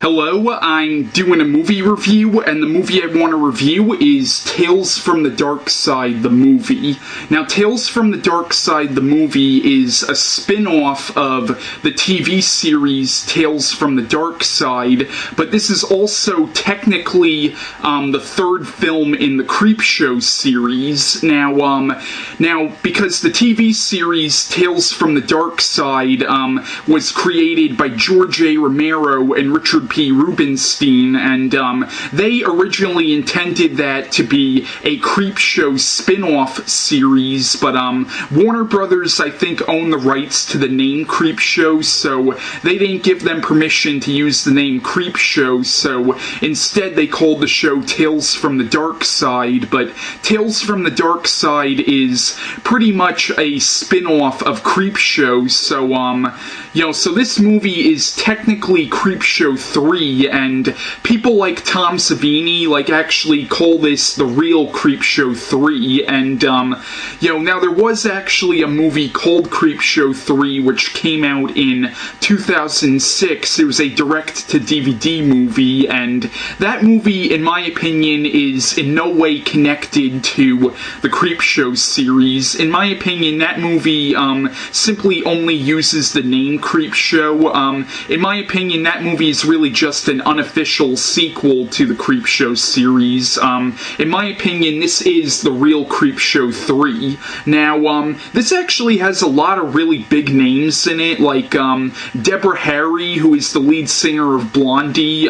Hello, I'm doing a movie review, and the movie I want to review is Tales from the Darkside, the movie. Now, Tales from the Darkside, the movie is a spin-off of the TV series Tales from the Darkside, but this is also technically the third film in the Creepshow series. Now, because the TV series Tales from the Darkside was created by George A. Romero and Richard P. Rubinstein, and they originally intended that to be a Creepshow spin-off series, but Warner Brothers, I think, owned the rights to the name Creepshow, so they didn't give them permission to use the name Creepshow, so instead they called the show Tales from the Darkside. But Tales from the Darkside is pretty much a spin-off of Creepshow, so so this movie is technically Creepshow 3, and people like Tom Savini actually call this the real Creepshow 3, and now there was actually a movie called Creepshow 3 which came out in 2006. It was a direct-to-DVD movie, and that movie, in my opinion, is in no way connected to the Creepshow series. In my opinion, that movie simply only uses the name Creepshow. In my opinion, that movie is really just an unofficial sequel to the Creepshow series. In my opinion, this is the real Creepshow 3. Now, this actually has a lot of really big names in it, like Deborah Harry, who is the lead singer of Blondie.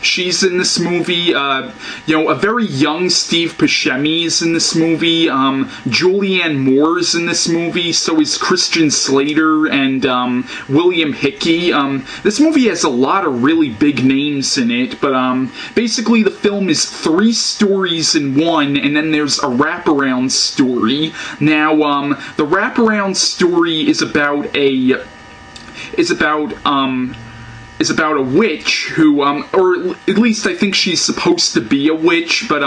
She's in this movie. A very young Steve Buscemi is in this movie. Julianne Moore is in this movie. So is Christian Slater and William Hickey. This movie has a lot of really big names in it, but basically the film is 3 stories in one, and then there's a wraparound story. Now, the wraparound story is about a witch who, or at least I think she's supposed to be a witch, but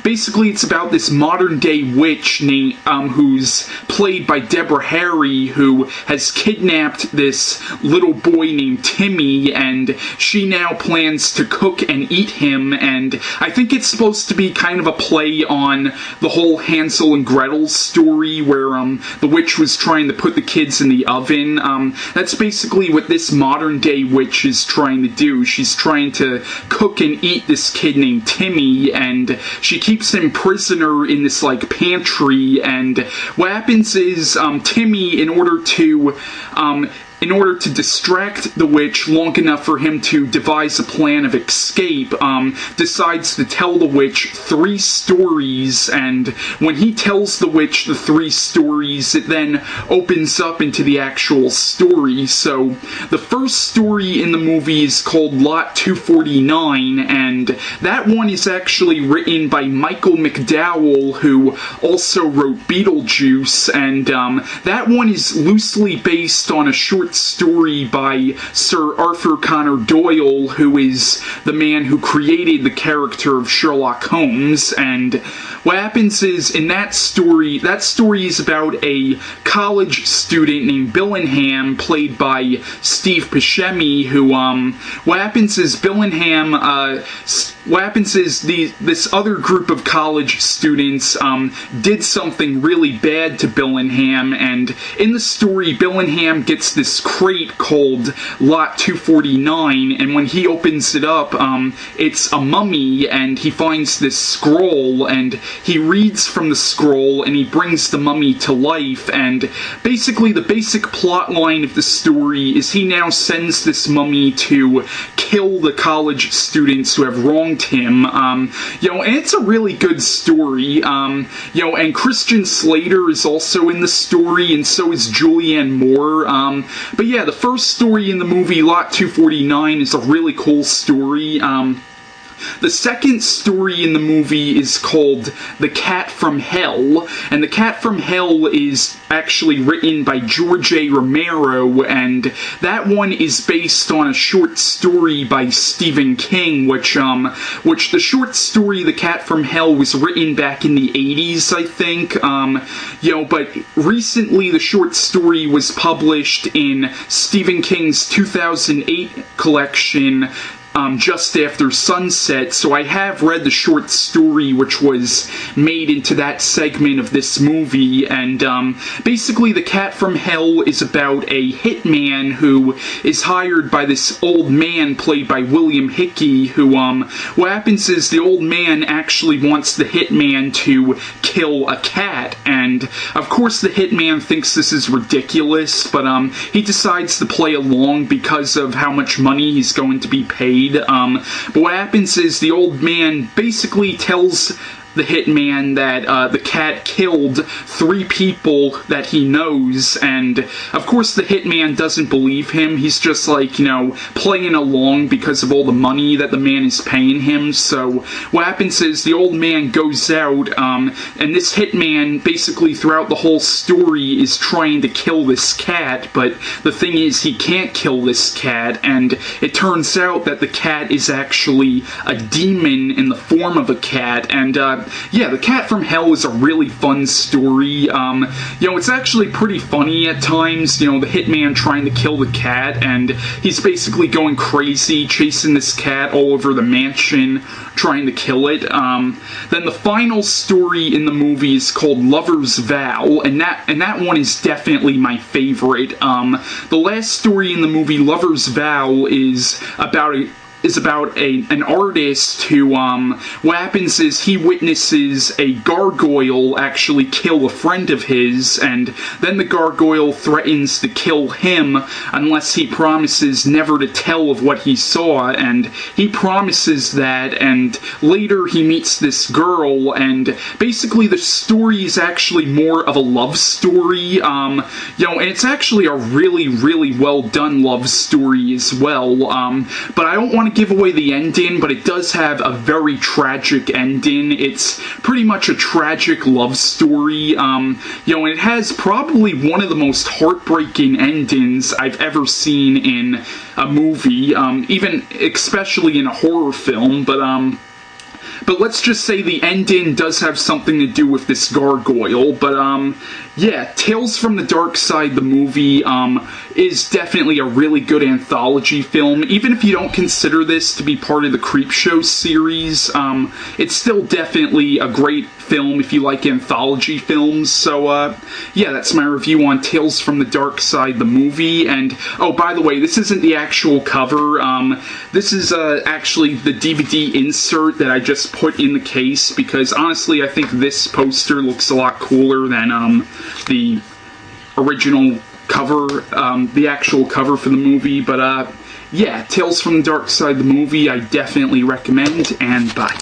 basically it's about this modern-day witch named, who's played by Deborah Harry, who has kidnapped this little boy named Timmy, and she now plans to cook and eat him, and I think it's supposed to be kind of a play on the whole Hansel and Gretel story, where the witch was trying to put the kids in the oven. That's basically what this modern-day witch is trying to do. She's trying to cook and eat this kid named Timmy, and she keeps him prisoner in this pantry, and what happens is Timmy, in order to distract the witch long enough for him to devise a plan of escape, decides to tell the witch 3 stories, and when he tells the witch the 3 stories, it then opens up into the actual story. So, the first story in the movie is called Lot 249, and that one is actually written by Michael McDowell, who also wrote Beetlejuice, and that one is loosely based on a short story by Sir Arthur Conan Doyle, who is the man who created the character of Sherlock Holmes. And what happens is, in that story is about a college student named Billingham, played by Steve Buscemi, who, what happens is this other group of college students did something really bad to Billingham, and in the story, Billingham gets this crate called Lot 249, and when he opens it up, it's a mummy, and he finds this scroll, and he reads from the scroll, and he brings the mummy to life, and basically the basic plot line of the story is he now sends this mummy to kill the college students who have wronged him, and it's a really good story, and Christian Slater is also in the story, and so is Julianne Moore, but yeah, the first story in the movie, Lot 249, is a really cool story. The second story in the movie is called The Cat from Hell, and The Cat from Hell is actually written by George A. Romero, and that one is based on a short story by Stephen King, which the short story The Cat from Hell was written back in the 80s, I think, but recently the short story was published in Stephen King's 2008 collection, just after sunset, so I have read the short story which was made into that segment of this movie, and basically The Cat from Hell is about a hitman who is hired by this old man played by William Hickey, who, what happens is the old man actually wants the hitman to kill a cat, and of course the hitman thinks this is ridiculous, but he decides to play along because of how much money he's going to be paid. But what happens is the old man basically tells the hitman that the cat killed 3 people that he knows, and of course the hitman doesn't believe him. He's just like, you know, playing along because of all the money that the man is paying him. So what happens is the old man goes out, and this hitman basically throughout the whole story is trying to kill this cat, but the thing is he can't kill this cat, and it turns out that the cat is actually a demon in the form of a cat, and yeah, The Cat from Hell is a really fun story. You know, it's actually pretty funny at times, you know, the hitman trying to kill the cat, and he's basically going crazy, chasing this cat all over the mansion, trying to kill it. Then the final story in the movie is called Lover's Vow, and that one is definitely my favorite. The last story in the movie, Lover's Vow, is about an artist who, what happens is he witnesses a gargoyle actually kill a friend of his, and then the gargoyle threatens to kill him unless he promises never to tell of what he saw, and he promises that, and later he meets this girl, and basically the story is actually more of a love story, you know, and it's actually a really, really well done love story as well, but I don't want to give away the ending, but it does have a very tragic ending. It's pretty much a tragic love story, you know, and it has probably one of the most heartbreaking endings I've ever seen in a movie, even especially in a horror film, but let's just say the ending does have something to do with this gargoyle. But yeah, Tales from the Darkside, the movie, is definitely a really good anthology film. Even if you don't consider this to be part of the Creepshow series, it's still definitely a great film if you like anthology films. So yeah, that's my review on Tales from the Darkside, the movie. And oh, by the way, this isn't the actual cover. This is actually the DVD insert that I just put in the case, because honestly I think this poster looks a lot cooler than the original cover, the actual cover for the movie. But yeah, Tales from the Darkside, the movie, I definitely recommend, and bye.